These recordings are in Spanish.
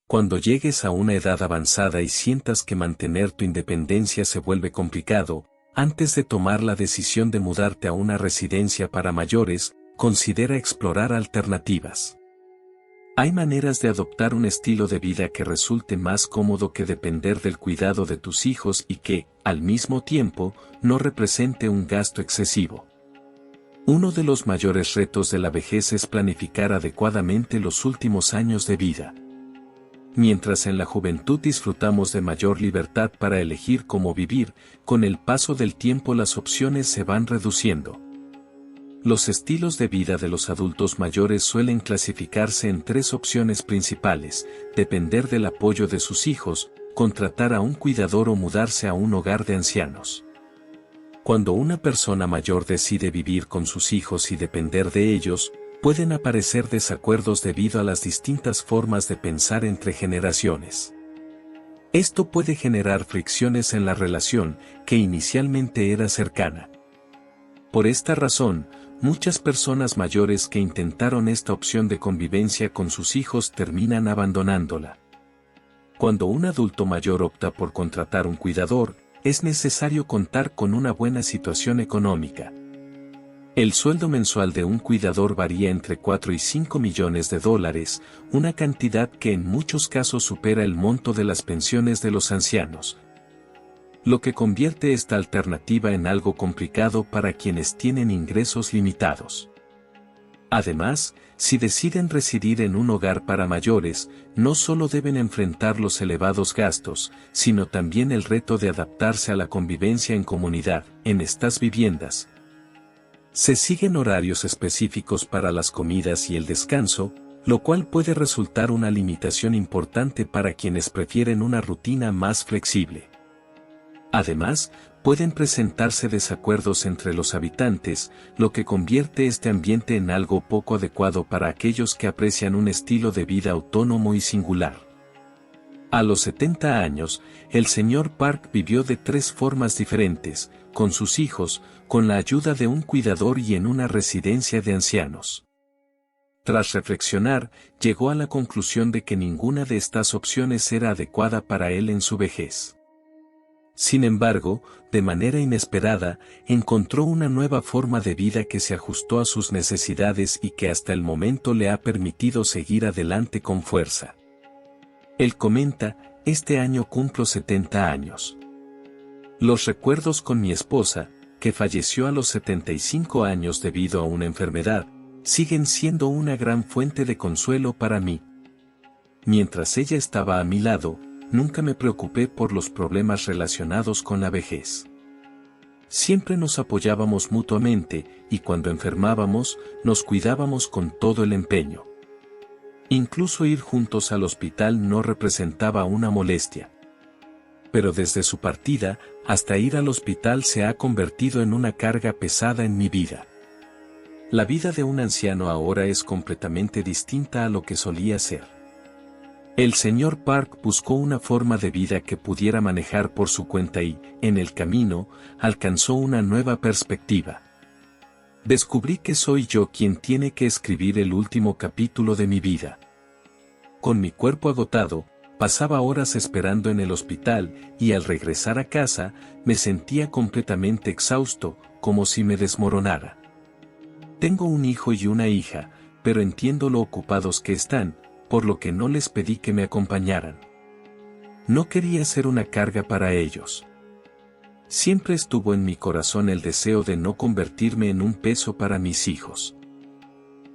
Cuando llegues a una edad avanzada y sientas que mantener tu independencia se vuelve complicado, antes de tomar la decisión de mudarte a una residencia para mayores, considera explorar alternativas. Hay maneras de adoptar un estilo de vida que resulte más cómodo que depender del cuidado de tus hijos y que, al mismo tiempo, no represente un gasto excesivo. Uno de los mayores retos de la vejez es planificar adecuadamente los últimos años de vida. Mientras en la juventud disfrutamos de mayor libertad para elegir cómo vivir, con el paso del tiempo las opciones se van reduciendo. Los estilos de vida de los adultos mayores suelen clasificarse en tres opciones principales: depender del apoyo de sus hijos, contratar a un cuidador o mudarse a un hogar de ancianos. Cuando una persona mayor decide vivir con sus hijos y depender de ellos, pueden aparecer desacuerdos debido a las distintas formas de pensar entre generaciones. Esto puede generar fricciones en la relación, que inicialmente era cercana. Por esta razón, muchas personas mayores que intentaron esta opción de convivencia con sus hijos terminan abandonándola. Cuando un adulto mayor opta por contratar un cuidador, es necesario contar con una buena situación económica. El sueldo mensual de un cuidador varía entre 4 y 5 millones de dólares, una cantidad que en muchos casos supera el monto de las pensiones de los ancianos, lo que convierte esta alternativa en algo complicado para quienes tienen ingresos limitados. Además, si deciden residir en un hogar para mayores, no solo deben enfrentar los elevados gastos, sino también el reto de adaptarse a la convivencia en comunidad. En estas viviendas se siguen horarios específicos para las comidas y el descanso, lo cual puede resultar una limitación importante para quienes prefieren una rutina más flexible. Además, pueden presentarse desacuerdos entre los habitantes, lo que convierte este ambiente en algo poco adecuado para aquellos que aprecian un estilo de vida autónomo y singular. A los 70 años, el señor Park vivió de tres formas diferentes: con sus hijos, con la ayuda de un cuidador y en una residencia de ancianos. Tras reflexionar, llegó a la conclusión de que ninguna de estas opciones era adecuada para él en su vejez. Sin embargo, de manera inesperada, encontró una nueva forma de vida que se ajustó a sus necesidades y que hasta el momento le ha permitido seguir adelante con fuerza. Él comenta: este año cumplo 70 años. Los recuerdos con mi esposa, que falleció a los 75 años debido a una enfermedad, siguen siendo una gran fuente de consuelo para mí. Mientras ella estaba a mi lado, nunca me preocupé por los problemas relacionados con la vejez. Siempre nos apoyábamos mutuamente, y cuando enfermábamos, nos cuidábamos con todo el empeño. Incluso ir juntos al hospital no representaba una molestia. Pero desde su partida, hasta ir al hospital se ha convertido en una carga pesada en mi vida. La vida de un anciano ahora es completamente distinta a lo que solía ser. El señor Park buscó una forma de vida que pudiera manejar por su cuenta y, en el camino, alcanzó una nueva perspectiva. Descubrí que soy yo quien tiene que escribir el último capítulo de mi vida. Con mi cuerpo agotado, pasaba horas esperando en el hospital y al regresar a casa, me sentía completamente exhausto, como si me desmoronara. Tengo un hijo y una hija, pero entiendo lo ocupados que están, por lo que no les pedí que me acompañaran. No quería ser una carga para ellos. Siempre estuvo en mi corazón el deseo de no convertirme en un peso para mis hijos.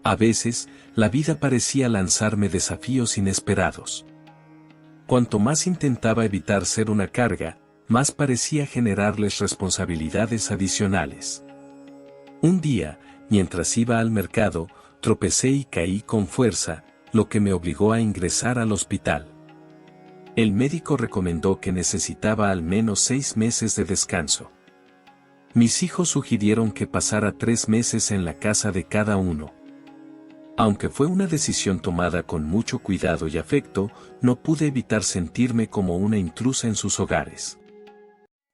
A veces, la vida parecía lanzarme desafíos inesperados. Cuanto más intentaba evitar ser una carga, más parecía generarles responsabilidades adicionales. Un día, mientras iba al mercado, tropecé y caí con fuerza, lo que me obligó a ingresar al hospital. El médico recomendó que necesitaba al menos 6 meses de descanso. Mis hijos sugirieron que pasara 3 meses en la casa de cada uno. Aunque fue una decisión tomada con mucho cuidado y afecto, no pude evitar sentirme como una intrusa en sus hogares.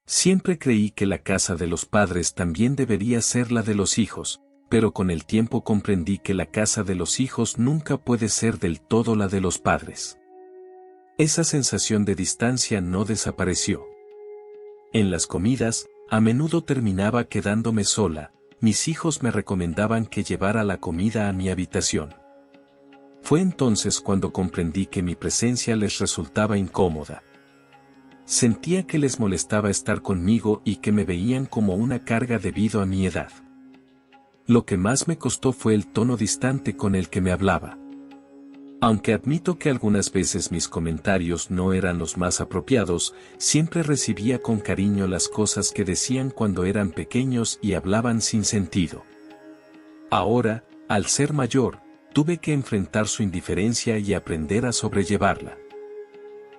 Siempre creí que la casa de los padres también debería ser la de los hijos, pero con el tiempo comprendí que la casa de los hijos nunca puede ser del todo la de los padres. Esa sensación de distancia no desapareció. En las comidas, a menudo terminaba quedándome sola. Mis hijos me recomendaban que llevara la comida a mi habitación. Fue entonces cuando comprendí que mi presencia les resultaba incómoda. Sentía que les molestaba estar conmigo y que me veían como una carga debido a mi edad. Lo que más me costó fue el tono distante con el que me hablaba. Aunque admito que algunas veces mis comentarios no eran los más apropiados, siempre recibía con cariño las cosas que decían cuando eran pequeños y hablaban sin sentido. Ahora, al ser mayor, tuve que enfrentar su indiferencia y aprender a sobrellevarla.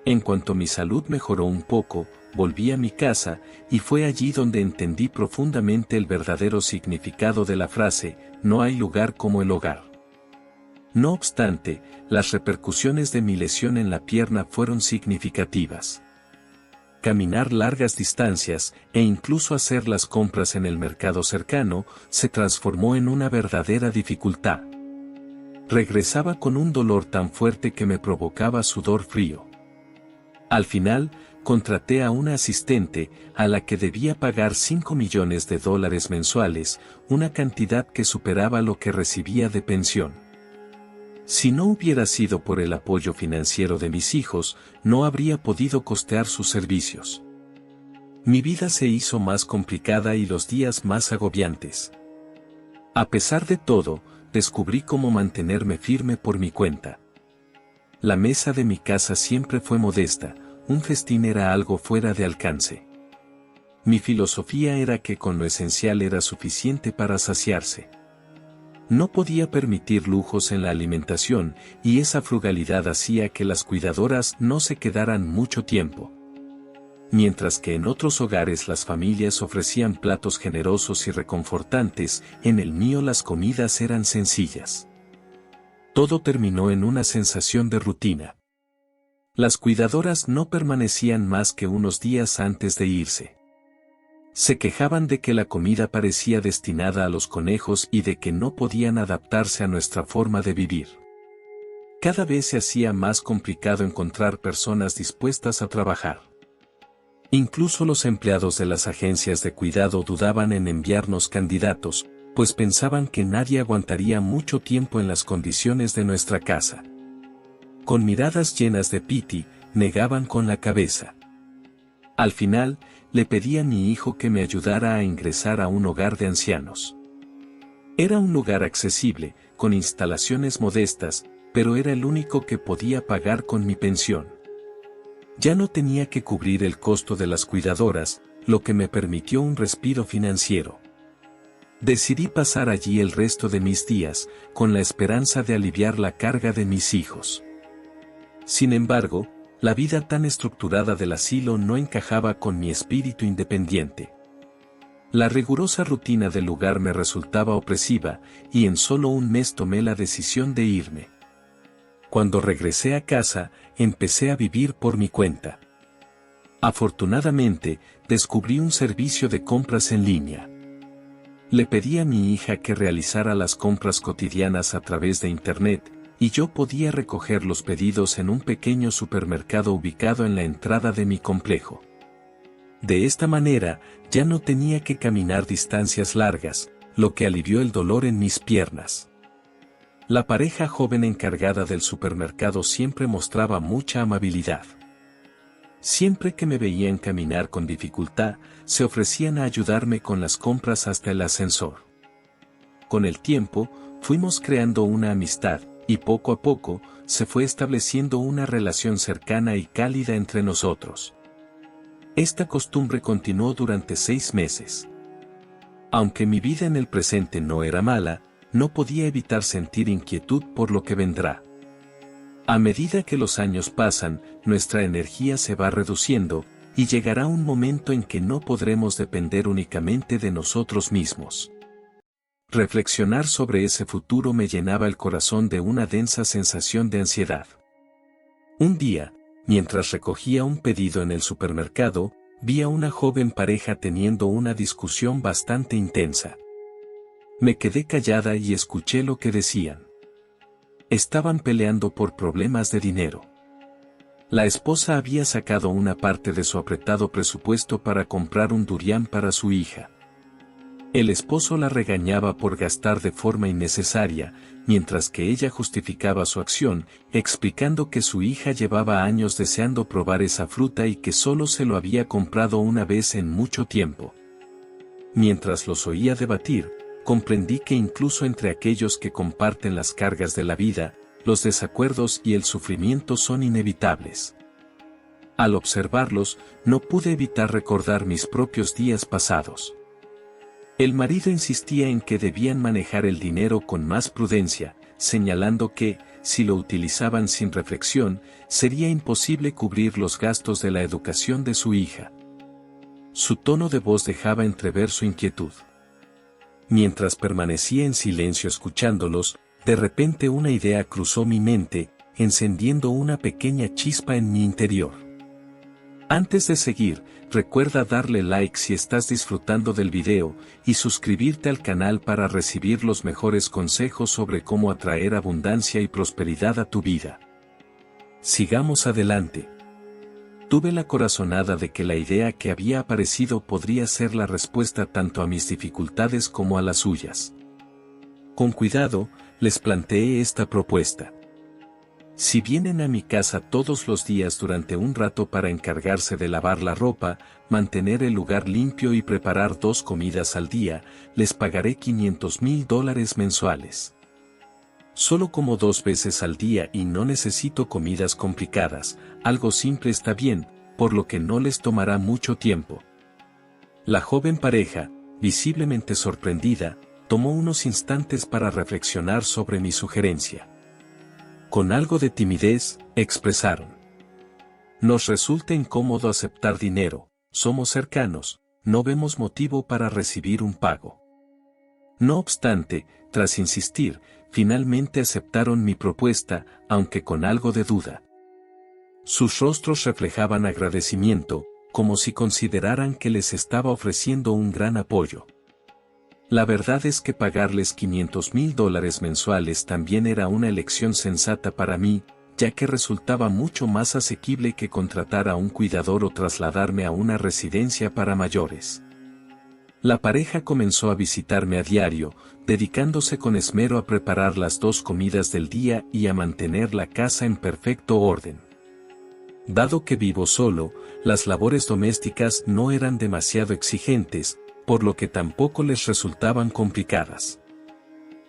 En cuanto mi salud mejoró un poco, volví a mi casa, y fue allí donde entendí profundamente el verdadero significado de la frase, no hay lugar como el hogar. No obstante, las repercusiones de mi lesión en la pierna fueron significativas. Caminar largas distancias, e incluso hacer las compras en el mercado cercano, se transformó en una verdadera dificultad. Regresaba con un dolor tan fuerte que me provocaba sudor frío. Al final, contraté a una asistente, a la que debía pagar $5 millones mensuales, una cantidad que superaba lo que recibía de pensión. Si no hubiera sido por el apoyo financiero de mis hijos, no habría podido costear sus servicios. Mi vida se hizo más complicada y los días más agobiantes. A pesar de todo, descubrí cómo mantenerme firme por mi cuenta. La mesa de mi casa siempre fue modesta, un festín era algo fuera de alcance. Mi filosofía era que con lo esencial era suficiente para saciarse. No podía permitir lujos en la alimentación, y esa frugalidad hacía que las cuidadoras no se quedaran mucho tiempo. Mientras que en otros hogares las familias ofrecían platos generosos y reconfortantes, en el mío las comidas eran sencillas. Todo terminó en una sensación de rutina. Las cuidadoras no permanecían más que unos días antes de irse. Se quejaban de que la comida parecía destinada a los conejos y de que no podían adaptarse a nuestra forma de vivir. Cada vez se hacía más complicado encontrar personas dispuestas a trabajar. Incluso los empleados de las agencias de cuidado dudaban en enviarnos candidatos, pues pensaban que nadie aguantaría mucho tiempo en las condiciones de nuestra casa. Con miradas llenas de piti, negaban con la cabeza. Al final, le pedí a mi hijo que me ayudara a ingresar a un hogar de ancianos. Era un lugar accesible, con instalaciones modestas, pero era el único que podía pagar con mi pensión. Ya no tenía que cubrir el costo de las cuidadoras, lo que me permitió un respiro financiero. Decidí pasar allí el resto de mis días, con la esperanza de aliviar la carga de mis hijos. Sin embargo, la vida tan estructurada del asilo no encajaba con mi espíritu independiente. La rigurosa rutina del lugar me resultaba opresiva, y en solo un mes tomé la decisión de irme. Cuando regresé a casa, empecé a vivir por mi cuenta. Afortunadamente, descubrí un servicio de compras en línea. Le pedí a mi hija que realizara las compras cotidianas a través de Internet, y yo podía recoger los pedidos en un pequeño supermercado ubicado en la entrada de mi complejo. De esta manera, ya no tenía que caminar distancias largas, lo que alivió el dolor en mis piernas. La pareja joven encargada del supermercado siempre mostraba mucha amabilidad. Siempre que me veían caminar con dificultad, se ofrecían a ayudarme con las compras hasta el ascensor. Con el tiempo, fuimos creando una amistad, y poco a poco, se fue estableciendo una relación cercana y cálida entre nosotros. Esta costumbre continuó durante 6 meses. Aunque mi vida en el presente no era mala, no podía evitar sentir inquietud por lo que vendrá. A medida que los años pasan, nuestra energía se va reduciendo, y llegará un momento en que no podremos depender únicamente de nosotros mismos. Reflexionar sobre ese futuro me llenaba el corazón de una densa sensación de ansiedad. Un día, mientras recogía un pedido en el supermercado, vi a una joven pareja teniendo una discusión bastante intensa. Me quedé callada y escuché lo que decían. Estaban peleando por problemas de dinero. La esposa había sacado una parte de su apretado presupuesto para comprar un durián para su hija. El esposo la regañaba por gastar de forma innecesaria, mientras que ella justificaba su acción, explicando que su hija llevaba años deseando probar esa fruta y que solo se lo había comprado una vez en mucho tiempo. Mientras los oía debatir, comprendí que incluso entre aquellos que comparten las cargas de la vida, los desacuerdos y el sufrimiento son inevitables. Al observarlos, no pude evitar recordar mis propios días pasados. El marido insistía en que debían manejar el dinero con más prudencia, señalando que, si lo utilizaban sin reflexión, sería imposible cubrir los gastos de la educación de su hija. Su tono de voz dejaba entrever su inquietud. Mientras permanecía en silencio escuchándolos, de repente una idea cruzó mi mente, encendiendo una pequeña chispa en mi interior. Antes de seguir, recuerda darle like si estás disfrutando del video y suscribirte al canal para recibir los mejores consejos sobre cómo atraer abundancia y prosperidad a tu vida. Sigamos adelante. Tuve la corazonada de que la idea que había aparecido podría ser la respuesta tanto a mis dificultades como a las suyas. Con cuidado, les planteé esta propuesta. Si vienen a mi casa todos los días durante un rato para encargarse de lavar la ropa, mantener el lugar limpio y preparar 2 comidas al día, les pagaré $500,000 mensuales. Solo como 2 veces al día y no necesito comidas complicadas, algo simple está bien, por lo que no les tomará mucho tiempo. La joven pareja, visiblemente sorprendida, tomó unos instantes para reflexionar sobre mi sugerencia. Con algo de timidez, expresaron: nos resulta incómodo aceptar dinero, somos cercanos, no vemos motivo para recibir un pago. No obstante, tras insistir, finalmente aceptaron mi propuesta, aunque con algo de duda. Sus rostros reflejaban agradecimiento, como si consideraran que les estaba ofreciendo un gran apoyo. La verdad es que pagarles $500,000 mensuales también era una elección sensata para mí, ya que resultaba mucho más asequible que contratar a un cuidador o trasladarme a una residencia para mayores. La pareja comenzó a visitarme a diario, dedicándose con esmero a preparar las 2 comidas del día y a mantener la casa en perfecto orden. Dado que vivo solo, las labores domésticas no eran demasiado exigentes, por lo que tampoco les resultaban complicadas.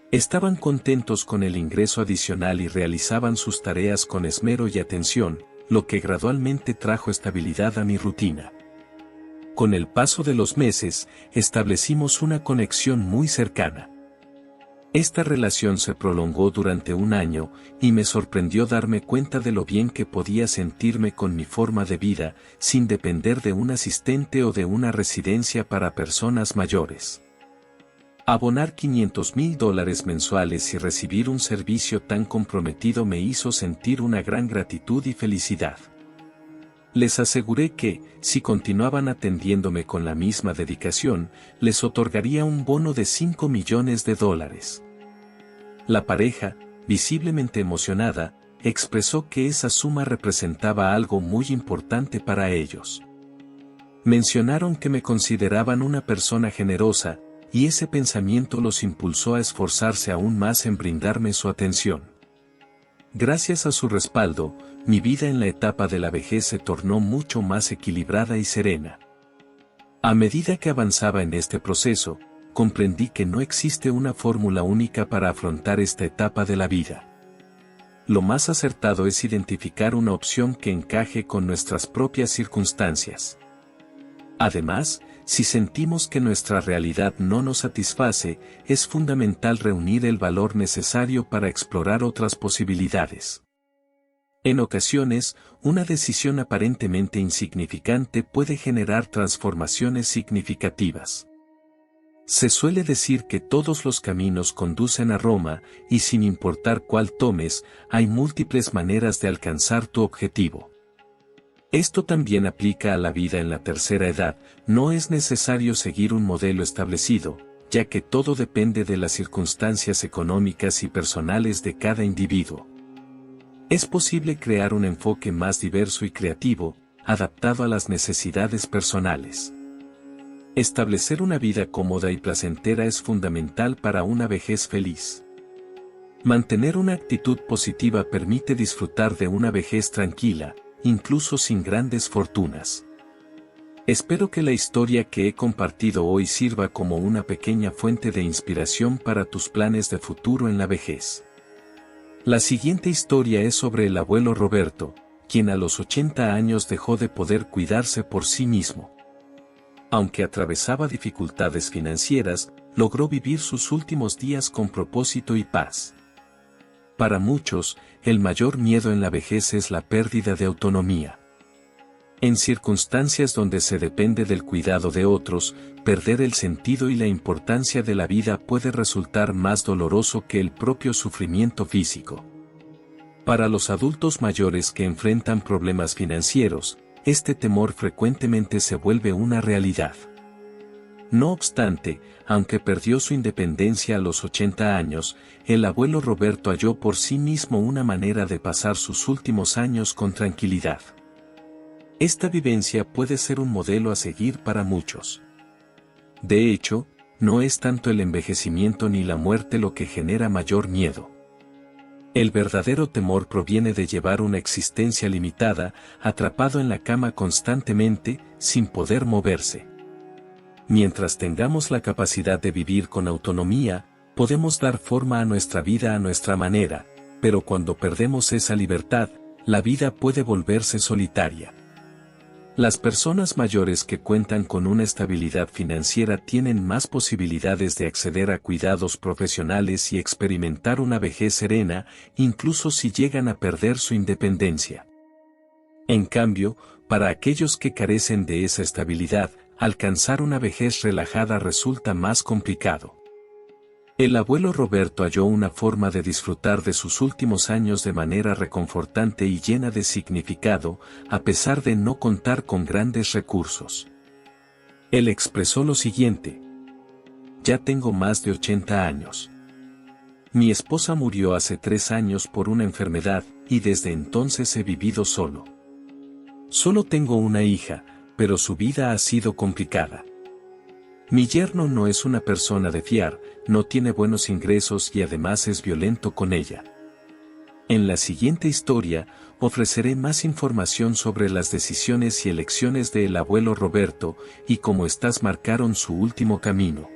Estaban contentos con el ingreso adicional y realizaban sus tareas con esmero y atención, lo que gradualmente trajo estabilidad a mi rutina. Con el paso de los meses, establecimos una conexión muy cercana. Esta relación se prolongó durante 1 año, y me sorprendió darme cuenta de lo bien que podía sentirme con mi forma de vida, sin depender de un asistente o de una residencia para personas mayores. Abonar $500,000 mensuales y recibir un servicio tan comprometido me hizo sentir una gran gratitud y felicidad. Les aseguré que, si continuaban atendiéndome con la misma dedicación, les otorgaría un bono de $5 millones. La pareja, visiblemente emocionada, expresó que esa suma representaba algo muy importante para ellos. Mencionaron que me consideraban una persona generosa, y ese pensamiento los impulsó a esforzarse aún más en brindarme su atención. Gracias a su respaldo, mi vida en la etapa de la vejez se tornó mucho más equilibrada y serena. A medida que avanzaba en este proceso, comprendí que no existe una fórmula única para afrontar esta etapa de la vida. Lo más acertado es identificar una opción que encaje con nuestras propias circunstancias. Además, si sentimos que nuestra realidad no nos satisface, es fundamental reunir el valor necesario para explorar otras posibilidades. En ocasiones, una decisión aparentemente insignificante puede generar transformaciones significativas. Se suele decir que todos los caminos conducen a Roma, y sin importar cuál tomes, hay múltiples maneras de alcanzar tu objetivo. Esto también aplica a la vida en la tercera edad, no es necesario seguir un modelo establecido, ya que todo depende de las circunstancias económicas y personales de cada individuo. Es posible crear un enfoque más diverso y creativo, adaptado a las necesidades personales. Establecer una vida cómoda y placentera es fundamental para una vejez feliz. Mantener una actitud positiva permite disfrutar de una vejez tranquila, incluso sin grandes fortunas. Espero que la historia que he compartido hoy sirva como una pequeña fuente de inspiración para tus planes de futuro en la vejez. La siguiente historia es sobre el abuelo Roberto, quien a los 80 años dejó de poder cuidarse por sí mismo. Aunque atravesaba dificultades financieras, logró vivir sus últimos días con propósito y paz. Para muchos, el mayor miedo en la vejez es la pérdida de autonomía. En circunstancias donde se depende del cuidado de otros, perder el sentido y la importancia de la vida puede resultar más doloroso que el propio sufrimiento físico. Para los adultos mayores que enfrentan problemas financieros, este temor frecuentemente se vuelve una realidad. No obstante, aunque perdió su independencia a los 80 años, el abuelo Roberto halló por sí mismo una manera de pasar sus últimos años con tranquilidad. Esta vivencia puede ser un modelo a seguir para muchos. De hecho, no es tanto el envejecimiento ni la muerte lo que genera mayor miedo. El verdadero temor proviene de llevar una existencia limitada, atrapado en la cama constantemente, sin poder moverse. Mientras tengamos la capacidad de vivir con autonomía, podemos dar forma a nuestra vida a nuestra manera, pero cuando perdemos esa libertad, la vida puede volverse solitaria. Las personas mayores que cuentan con una estabilidad financiera tienen más posibilidades de acceder a cuidados profesionales y experimentar una vejez serena, incluso si llegan a perder su independencia. En cambio, para aquellos que carecen de esa estabilidad, alcanzar una vejez relajada resulta más complicado. El abuelo Roberto halló una forma de disfrutar de sus últimos años de manera reconfortante y llena de significado, a pesar de no contar con grandes recursos. Él expresó lo siguiente: "Ya tengo más de 80 años. Mi esposa murió hace 3 años por una enfermedad, y desde entonces he vivido solo. Solo tengo una hija, pero su vida ha sido complicada. Mi yerno no es una persona de fiar, no tiene buenos ingresos y además es violento con ella". En la siguiente historia, ofreceré más información sobre las decisiones y elecciones del abuelo Roberto, y cómo éstas marcaron su último camino.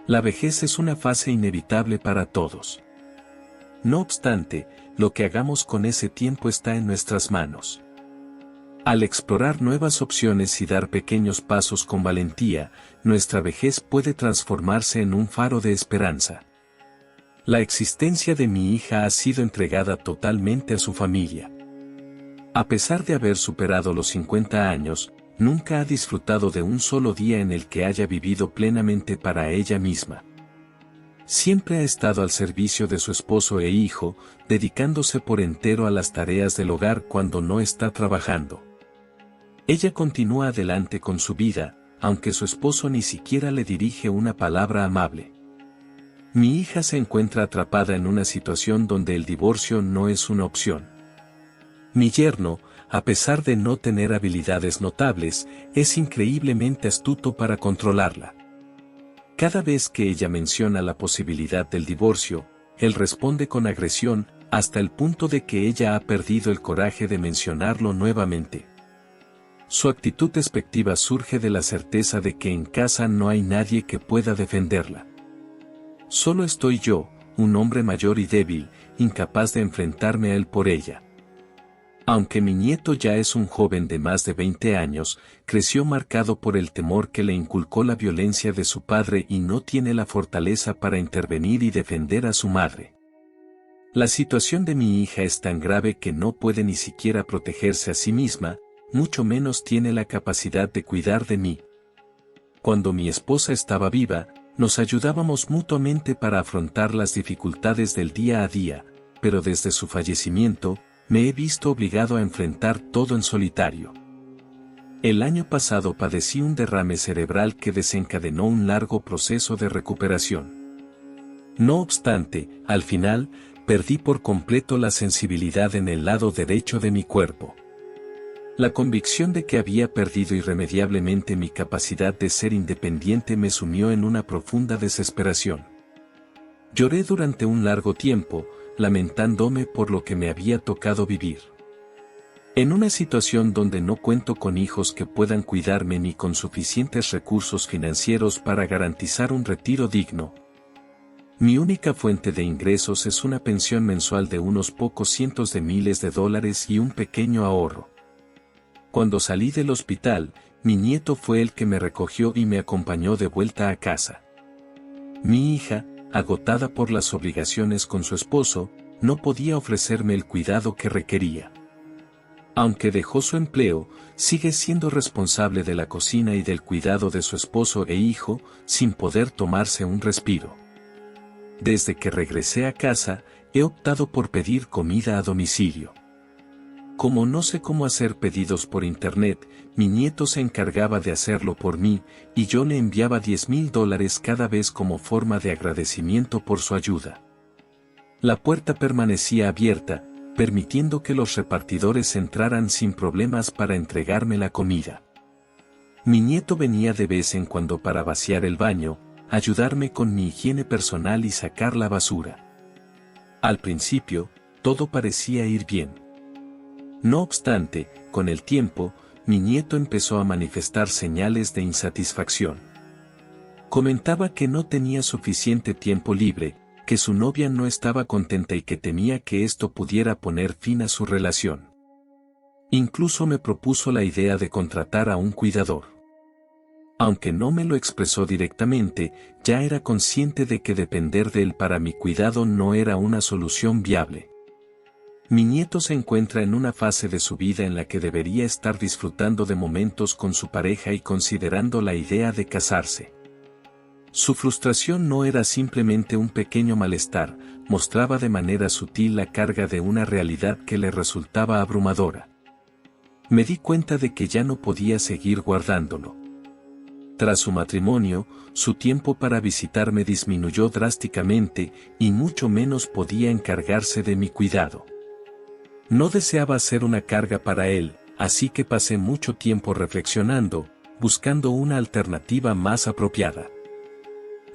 La vejez es una fase inevitable para todos. No obstante, lo que hagamos con ese tiempo está en nuestras manos. Al explorar nuevas opciones y dar pequeños pasos con valentía, nuestra vejez puede transformarse en un faro de esperanza. La existencia de mi hija ha sido entregada totalmente a su familia. A pesar de haber superado los 50 años, nunca ha disfrutado de un solo día en el que haya vivido plenamente para ella misma. Siempre ha estado al servicio de su esposo e hijo, dedicándose por entero a las tareas del hogar cuando no está trabajando. Ella continúa adelante con su vida, aunque su esposo ni siquiera le dirige una palabra amable. Mi hija se encuentra atrapada en una situación donde el divorcio no es una opción. Mi yerno, a pesar de no tener habilidades notables, es increíblemente astuto para controlarla. Cada vez que ella menciona la posibilidad del divorcio, él responde con agresión, hasta el punto de que ella ha perdido el coraje de mencionarlo nuevamente. Su actitud despectiva surge de la certeza de que en casa no hay nadie que pueda defenderla. Solo estoy yo, un hombre mayor y débil, incapaz de enfrentarme a él por ella. Aunque mi nieto ya es un joven de más de 20 años, creció marcado por el temor que le inculcó la violencia de su padre y no tiene la fortaleza para intervenir y defender a su madre. La situación de mi hija es tan grave que no puede ni siquiera protegerse a sí misma, mucho menos tiene la capacidad de cuidar de mí. Cuando mi esposa estaba viva, nos ayudábamos mutuamente para afrontar las dificultades del día a día, pero desde su fallecimiento, me he visto obligado a enfrentar todo en solitario. El año pasado padecí un derrame cerebral que desencadenó un largo proceso de recuperación. No obstante, al final, perdí por completo la sensibilidad en el lado derecho de mi cuerpo. La convicción de que había perdido irremediablemente mi capacidad de ser independiente me sumió en una profunda desesperación. Lloré durante un largo tiempo, lamentándome por lo que me había tocado vivir. En una situación donde no cuento con hijos que puedan cuidarme ni con suficientes recursos financieros para garantizar un retiro digno. Mi única fuente de ingresos es una pensión mensual de unos pocos cientos de miles de dólares y un pequeño ahorro. Cuando salí del hospital, mi nieto fue el que me recogió y me acompañó de vuelta a casa. Mi hija, agotada por las obligaciones con su esposo, no podía ofrecerme el cuidado que requería. Aunque dejó su empleo, sigue siendo responsable de la cocina y del cuidado de su esposo e hijo, sin poder tomarse un respiro. Desde que regresé a casa, he optado por pedir comida a domicilio. Como no sé cómo hacer pedidos por internet, mi nieto se encargaba de hacerlo por mí, y yo le enviaba $10,000 cada vez como forma de agradecimiento por su ayuda. La puerta permanecía abierta, permitiendo que los repartidores entraran sin problemas para entregarme la comida. Mi nieto venía de vez en cuando para vaciar el baño, ayudarme con mi higiene personal y sacar la basura. Al principio, todo parecía ir bien. No obstante, con el tiempo, mi nieto empezó a manifestar señales de insatisfacción. Comentaba que no tenía suficiente tiempo libre, que su novia no estaba contenta y que temía que esto pudiera poner fin a su relación. Incluso me propuso la idea de contratar a un cuidador. Aunque no me lo expresó directamente, ya era consciente de que depender de él para mi cuidado no era una solución viable. Mi nieto se encuentra en una fase de su vida en la que debería estar disfrutando de momentos con su pareja y considerando la idea de casarse. Su frustración no era simplemente un pequeño malestar, mostraba de manera sutil la carga de una realidad que le resultaba abrumadora. Me di cuenta de que ya no podía seguir guardándolo. Tras su matrimonio, su tiempo para visitarme disminuyó drásticamente y mucho menos podía encargarse de mi cuidado. No deseaba ser una carga para él, así que pasé mucho tiempo reflexionando, buscando una alternativa más apropiada.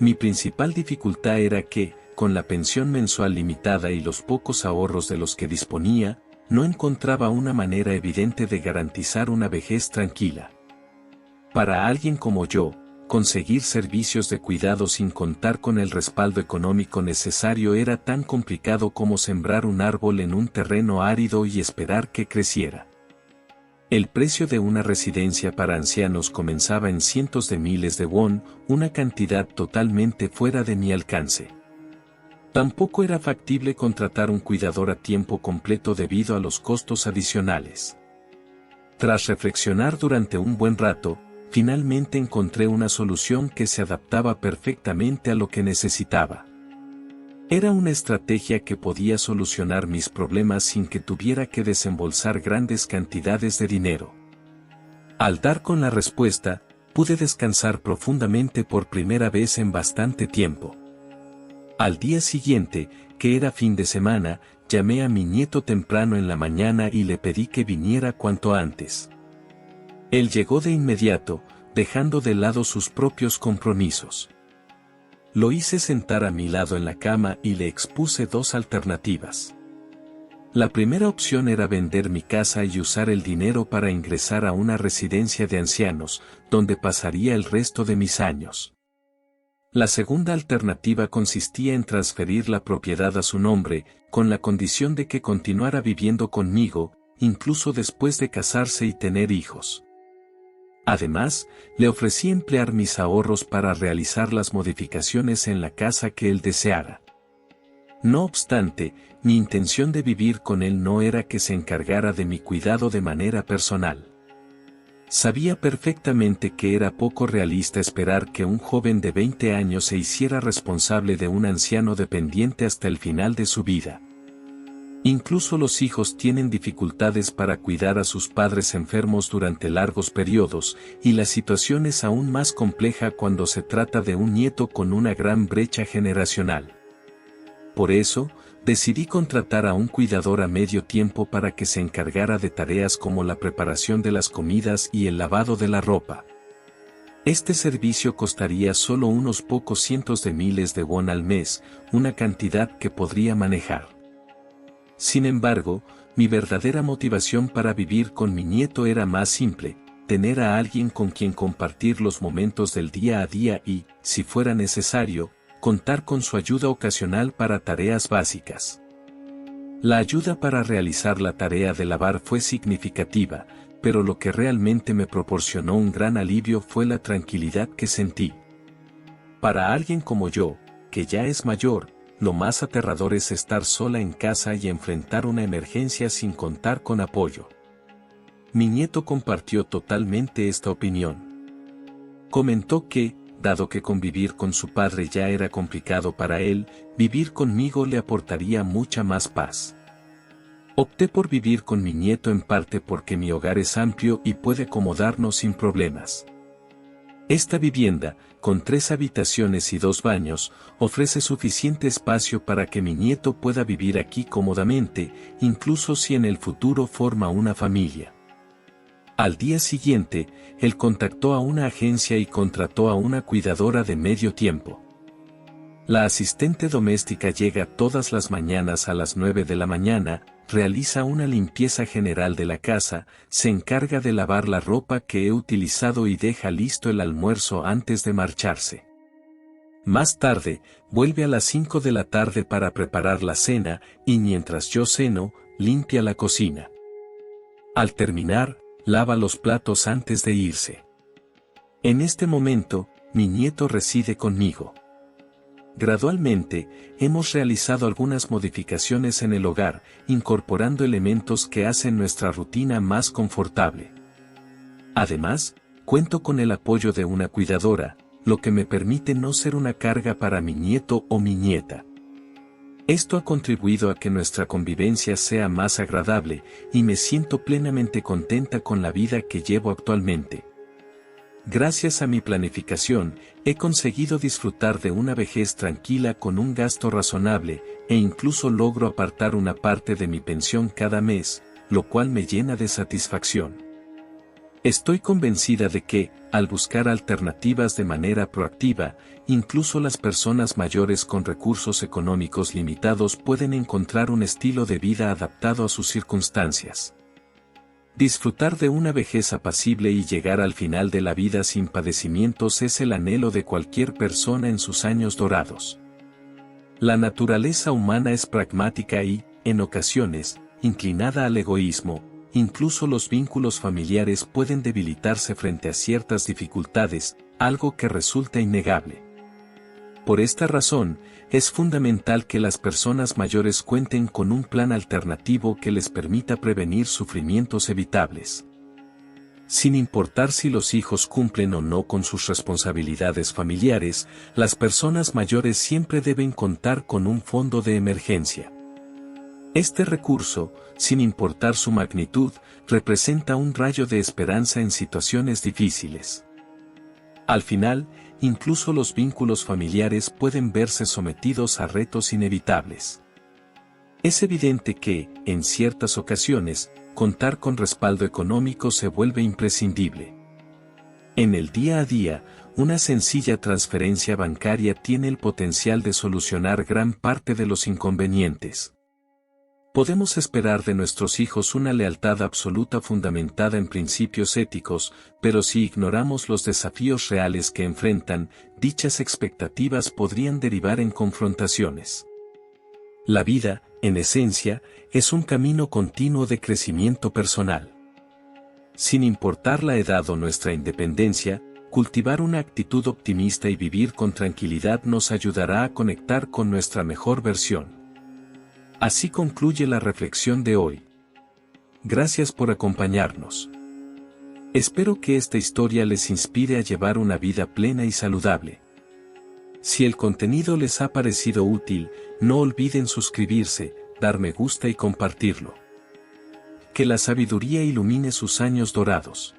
Mi principal dificultad era que, con la pensión mensual limitada y los pocos ahorros de los que disponía, no encontraba una manera evidente de garantizar una vejez tranquila. Para alguien como yo, conseguir servicios de cuidado sin contar con el respaldo económico necesario era tan complicado como sembrar un árbol en un terreno árido y esperar que creciera. El precio de una residencia para ancianos comenzaba en cientos de miles de won, una cantidad totalmente fuera de mi alcance. Tampoco era factible contratar un cuidador a tiempo completo debido a los costos adicionales. Tras reflexionar durante un buen rato, finalmente encontré una solución que se adaptaba perfectamente a lo que necesitaba. Era una estrategia que podía solucionar mis problemas sin que tuviera que desembolsar grandes cantidades de dinero. Al dar con la respuesta, pude descansar profundamente por primera vez en bastante tiempo. Al día siguiente, que era fin de semana, llamé a mi nieto temprano en la mañana y le pedí que viniera cuanto antes. Él llegó de inmediato, dejando de lado sus propios compromisos. Lo hice sentar a mi lado en la cama y le expuse dos alternativas. La primera opción era vender mi casa y usar el dinero para ingresar a una residencia de ancianos, donde pasaría el resto de mis años. La segunda alternativa consistía en transferir la propiedad a su nombre, con la condición de que continuara viviendo conmigo, incluso después de casarse y tener hijos. Además, le ofrecí emplear mis ahorros para realizar las modificaciones en la casa que él deseara. No obstante, mi intención de vivir con él no era que se encargara de mi cuidado de manera personal. Sabía perfectamente que era poco realista esperar que un joven de 20 años se hiciera responsable de un anciano dependiente hasta el final de su vida. Incluso los hijos tienen dificultades para cuidar a sus padres enfermos durante largos periodos, y la situación es aún más compleja cuando se trata de un nieto con una gran brecha generacional. Por eso, Decidí contratar a un cuidador a medio tiempo para que se encargara de tareas como la preparación de las comidas y el lavado de la ropa. Este servicio costaría solo unos pocos cientos de miles de won al mes, una cantidad que podría manejar. Sin embargo, mi verdadera motivación para vivir con mi nieto era más simple: tener a alguien con quien compartir los momentos del día a día y, si fuera necesario, contar con su ayuda ocasional para tareas básicas. La ayuda para realizar la tarea de lavar fue significativa, pero lo que realmente me proporcionó un gran alivio fue la tranquilidad que sentí. Para alguien como yo, que ya es mayor, lo más aterrador es estar sola en casa y enfrentar una emergencia sin contar con apoyo. Mi nieto compartió totalmente esta opinión. Comentó que, dado que convivir con su padre ya era complicado para él, vivir conmigo le aportaría mucha más paz. Opté por vivir con mi nieto en parte porque mi hogar es amplio y puede acomodarnos sin problemas. Esta vivienda, con 3 habitaciones y 2 baños, ofrece suficiente espacio para que mi nieto pueda vivir aquí cómodamente, incluso si en el futuro forma una familia. Al día siguiente, él contactó a una agencia y contrató a una cuidadora de medio tiempo. La asistente doméstica llega todas las mañanas a las 9 de la mañana, realiza una limpieza general de la casa, se encarga de lavar la ropa que he utilizado y deja listo el almuerzo antes de marcharse. Más tarde, vuelve a las 5 de la tarde para preparar la cena, y mientras yo ceno, limpia la cocina. Al terminar, lava los platos antes de irse. En este momento, mi nieto reside conmigo. Gradualmente, hemos realizado algunas modificaciones en el hogar, incorporando elementos que hacen nuestra rutina más confortable. Además, cuento con el apoyo de una cuidadora, lo que me permite no ser una carga para mi nieto o mi nieta. Esto ha contribuido a que nuestra convivencia sea más agradable, y me siento plenamente contenta con la vida que llevo actualmente. Gracias a mi planificación, he conseguido disfrutar de una vejez tranquila con un gasto razonable, e incluso logro apartar una parte de mi pensión cada mes, lo cual me llena de satisfacción. Estoy convencida de que, al buscar alternativas de manera proactiva, incluso las personas mayores con recursos económicos limitados pueden encontrar un estilo de vida adaptado a sus circunstancias. Disfrutar de una vejez apacible y llegar al final de la vida sin padecimientos es el anhelo de cualquier persona en sus años dorados. La naturaleza humana es pragmática y, en ocasiones, inclinada al egoísmo. Incluso los vínculos familiares pueden debilitarse frente a ciertas dificultades, algo que resulta innegable. Por esta razón, es fundamental que las personas mayores cuenten con un plan alternativo que les permita prevenir sufrimientos evitables. Sin importar si los hijos cumplen o no con sus responsabilidades familiares, las personas mayores siempre deben contar con un fondo de emergencia. Este recurso, sin importar su magnitud, representa un rayo de esperanza en situaciones difíciles. Al final, incluso los vínculos familiares pueden verse sometidos a retos inevitables. Es evidente que, en ciertas ocasiones, contar con respaldo económico se vuelve imprescindible. En el día a día, una sencilla transferencia bancaria tiene el potencial de solucionar gran parte de los inconvenientes. Podemos esperar de nuestros hijos una lealtad absoluta fundamentada en principios éticos, pero si ignoramos los desafíos reales que enfrentan, dichas expectativas podrían derivar en confrontaciones. La vida, en esencia, es un camino continuo de crecimiento personal. Sin importar la edad o nuestra independencia, cultivar una actitud optimista y vivir con tranquilidad nos ayudará a conectar con nuestra mejor versión. Así concluye la reflexión de hoy. Gracias por acompañarnos. Espero que esta historia les inspire a llevar una vida plena y saludable. Si el contenido les ha parecido útil, no olviden suscribirse, dar me gusta y compartirlo. Que la sabiduría ilumine sus años dorados.